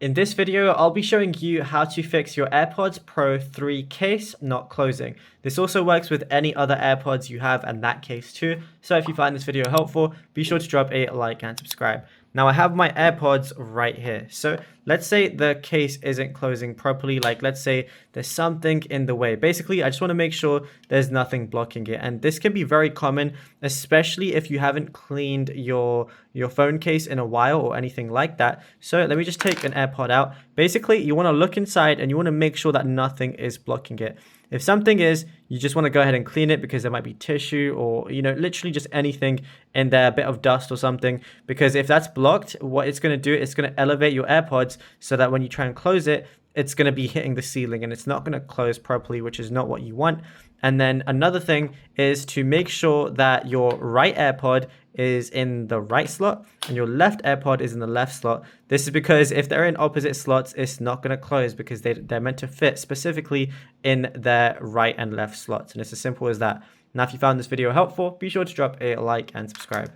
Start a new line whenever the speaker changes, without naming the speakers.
In this video, I'll be showing you how to fix your AirPods Pro 3 case not closing. This also works with any other AirPods you have and that case too. So if you find this video helpful, be sure to drop a like and subscribe. Now I have my AirPods right here. So let's say the case isn't closing properly. Like let's say there's something in the way. Basically, I just want to make sure there's nothing blocking it. And this can be very common, especially if you haven't cleaned your phone case in a while or anything like that. So let me just take an AirPod out. Basically, you want to look inside and you want to make sure that nothing is blocking it. If something is, you just want to go ahead and clean it because there might be tissue or, literally just anything in there, a bit of dust or something. Because if that's blocked, what it's going to do, it's going to elevate your AirPods so that when you try and close it, it's going to be hitting the ceiling and it's not going to close properly, which is not what you want. And then another thing is to make sure that your right AirPod is in the right slot and your left AirPod is in the left slot. This is because if they're in opposite slots, it's not going to close because they're meant to fit specifically in their right and left slots. And it's as simple as that. Now, if you found this video helpful, be sure to drop a like and subscribe.